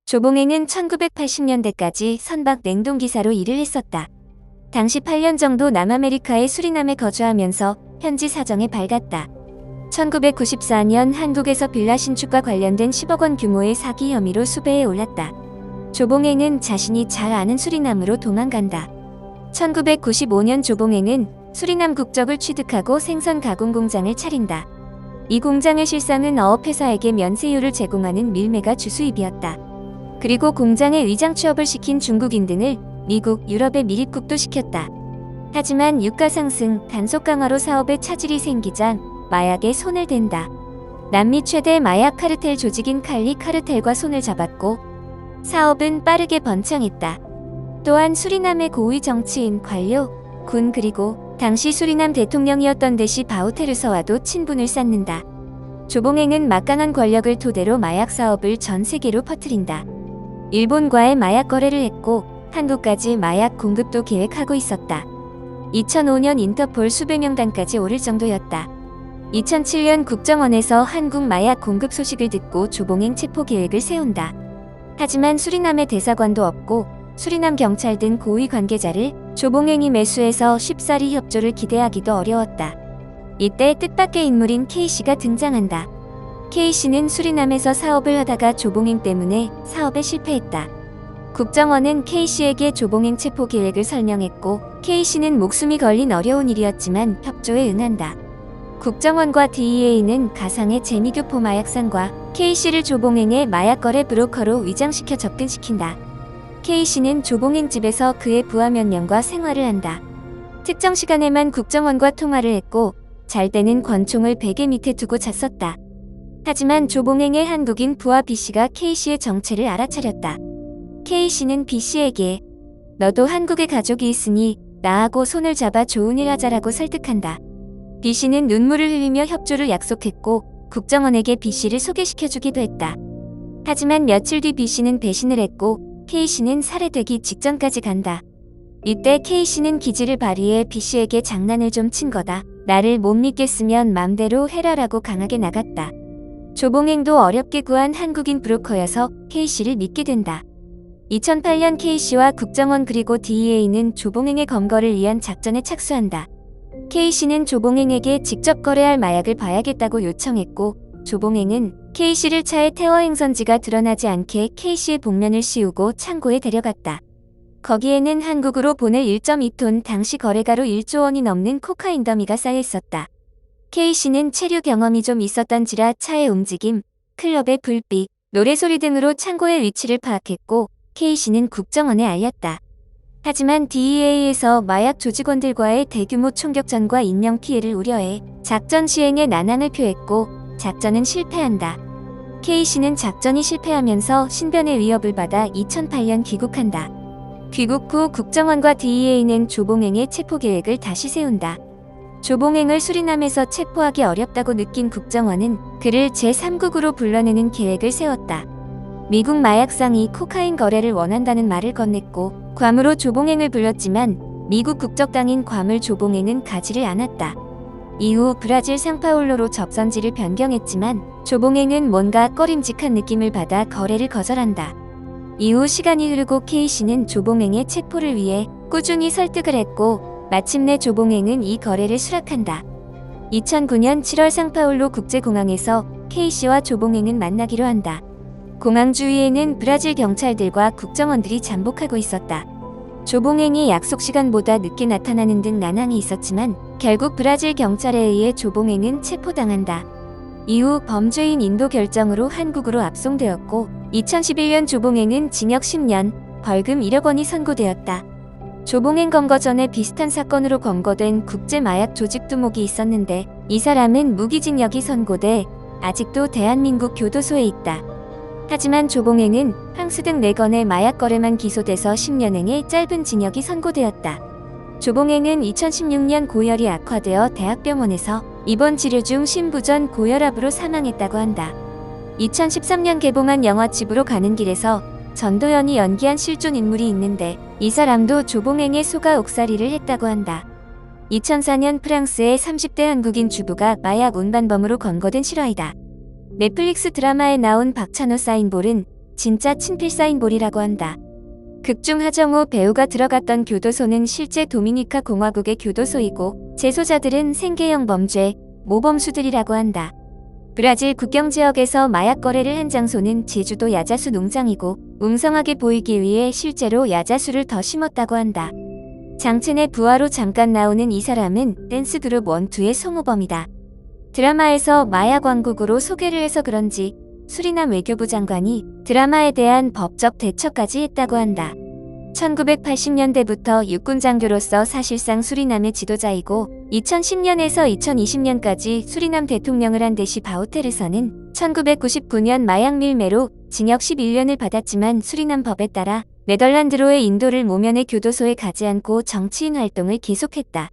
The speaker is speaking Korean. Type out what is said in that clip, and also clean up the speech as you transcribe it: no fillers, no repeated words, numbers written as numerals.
조봉행은 1980년대까지 선박 냉동기사로 일을 했었다. 당시 8년 정도 남아메리카의 수리남에 거주하면서 현지 사정에 밝았다. 1994년 한국에서 빌라 신축과 관련된 10억 원 규모의 사기 혐의로 수배에 올랐다. 조봉행은 자신이 잘 아는 수리남으로 도망간다. 1995년 조봉행은 수리남 국적을 취득하고 생선 가공 공장을 차린다. 이 공장의 실상은 어업회사에게 면세율을 제공하는 밀매가 주수입이었다. 그리고 공장에 위장 취업을 시킨 중국인 등을 미국, 유럽에 밀입국도 시켰다. 하지만 유가 상승, 단속 강화로 사업에 차질이 생기자 마약에 손을 댄다. 남미 최대 마약 카르텔 조직인 칼리 카르텔과 손을 잡았고 사업은 빠르게 번창했다. 또한 수리남의 고위 정치인, 관료, 군 그리고 당시 수리남 대통령이었던 데시 바우테르서와도 친분을 쌓는다. 조봉행은 막강한 권력을 토대로 마약 사업을 전 세계로 퍼뜨린다. 일본과의 마약 거래를 했고 한국까지 마약 공급도 계획하고 있었다. 2005년 인터폴 수배 명단까지 오를 정도였다. 2007년 국정원에서 한국 마약 공급 소식을 듣고 조봉행 체포 계획을 세운다. 하지만 수리남의 대사관도 없고 수리남 경찰 등 고위 관계자를 조봉행이 매수해서 쉽사리 협조를 기대하기도 어려웠다. 이때 뜻밖의 인물인 K씨가 등장한다. K씨는 수리남에서 사업을 하다가 조봉행 때문에 사업에 실패했다. 국정원은 K씨에게 조봉행 체포 계획을 설명했고 K씨는 목숨이 걸린 어려운 일이었지만 협조에 응한다. 국정원과 DEA는 가상의 재미교포 마약상과 K씨를 조봉행의 마약거래 브로커로 위장시켜 접근시킨다. K씨는 조봉행 집에서 그의 부하 몇 명과 생활을 한다. 특정 시간에만 국정원과 통화를 했고 잘 때는 권총을 베개 밑에 두고 잤었다. 하지만 조봉행의 한국인 부하 B씨가 K씨의 정체를 알아차렸다. K씨는 B씨에게 너도 한국에 가족이 있으니 나하고 손을 잡아 좋은 일 하자라고 설득한다. B씨는 눈물을 흘리며 협조를 약속했고 국정원에게 B씨를 소개시켜주기도 했다. 하지만 며칠 뒤 B씨는 배신을 했고 K씨는 살해되기 직전까지 간다. 이때 K씨는 기지를 발휘해 B씨에게 장난을 좀 친 거다. 나를 못 믿겠으면 맘대로 해라라고 강하게 나갔다. 조봉행도 어렵게 구한 한국인 브로커여서 K씨를 믿게 된다. 2008년 K씨와 국정원 그리고 DEA는 조봉행의 검거를 위한 작전에 착수한다. K씨는 조봉행에게 직접 거래할 마약을 봐야겠다고 요청했고 조봉행은 K씨를 차에 태워 행선지가 드러나지 않게 K씨의 복면을 씌우고 창고에 데려갔다. 거기에는 한국으로 보낼 1.2톤 당시 거래가로 1조 원이 넘는 코카인 더미가 쌓여있었다. K씨는 체류 경험이 좀 있었던지라 차의 움직임, 클럽의 불빛, 노래소리 등으로 창고의 위치를 파악했고 K씨는 국정원에 알렸다. 하지만 DEA에서 마약 조직원들과의 대규모 총격전과 인명피해를 우려해 작전 시행에 난항을 표했고 작전은 실패한다. K씨는 작전이 실패하면서 신변의 위협을 받아 2008년 귀국한다. 귀국 후 국정원과 DEA는 조봉행의 체포 계획을 다시 세운다. 조봉행을 수리남에서 체포하기 어렵다고 느낀 국정원은 그를 제3국으로 불러내는 계획을 세웠다. 미국 마약상이 코카인 거래를 원한다는 말을 건넸고 괌으로 조봉행을 불렀지만 미국 국적당인 괌을 조봉행은 가지를 않았다. 이후 브라질 상파울로로 접선지를 변경했지만 조봉행은 뭔가 꺼림직한 느낌을 받아 거래를 거절한다. 이후 시간이 흐르고 K씨는 조봉행의 체포를 위해 꾸준히 설득을 했고 마침내 조봉행은 이 거래를 수락한다. 2009년 7월 상파울로 국제공항에서 K씨와 조봉행은 만나기로 한다. 공항 주위에는 브라질 경찰들과 국정원들이 잠복하고 있었다. 조봉행이 약속 시간보다 늦게 나타나는 등 난항이 있었지만 결국 브라질 경찰에 의해 조봉행은 체포당한다. 이후 범죄인 인도 결정으로 한국으로 압송되었고 2011년 조봉행은 징역 10년, 벌금 1억 원이 선고되었다. 조봉행 검거 전에 비슷한 사건으로 검거된 국제마약 조직 두목이 있었는데 이 사람은 무기징역이 선고돼 아직도 대한민국 교도소에 있다. 하지만 조봉행은 항스 등 4건의 마약 거래만 기소돼서 10년행의 짧은 징역이 선고되었다. 조봉행은 2016년 고열이 악화되어 대학병원에서 입원 치료 중 심부전 고혈압으로 사망했다고 한다. 2013년 개봉한 영화 집으로 가는 길에서 전도연이 연기한 실존 인물이 있는데 이 사람도 조봉행의 소가 옥살이를 했다고 한다. 2004년 프랑스의 30대 한국인 주부가 마약 운반범으로 검거된 실화이다. 넷플릭스 드라마에 나온 박찬호 사인볼은 진짜 친필 사인볼이라고 한다. 극중 하정우 배우가 들어갔던 교도소는 실제 도미니카 공화국의 교도소이고 재소자들은 생계형 범죄, 모범수들이라고 한다. 브라질 국경 지역에서 마약 거래를 한 장소는 제주도 야자수 농장이고 웅성하게 보이기 위해 실제로 야자수를 더 심었다고 한다. 장첸의 부하로 잠깐 나오는 이 사람은 댄스 그룹 원투의 송우범이다. 드라마에서 마약 왕국으로 소개를 해서 그런지 수리남 외교부 장관이 드라마에 대한 법적 대처까지 했다고 한다. 1980년대부터 육군 장교로서 사실상 수리남의 지도자이고 2010년에서 2020년까지 수리남 대통령을 한 데시 바우테르서는 1999년 마약 밀매로 징역 11년을 받았지만 수리남 법에 따라 네덜란드로의 인도를 모면의 교도소에 가지 않고 정치인 활동을 계속했다.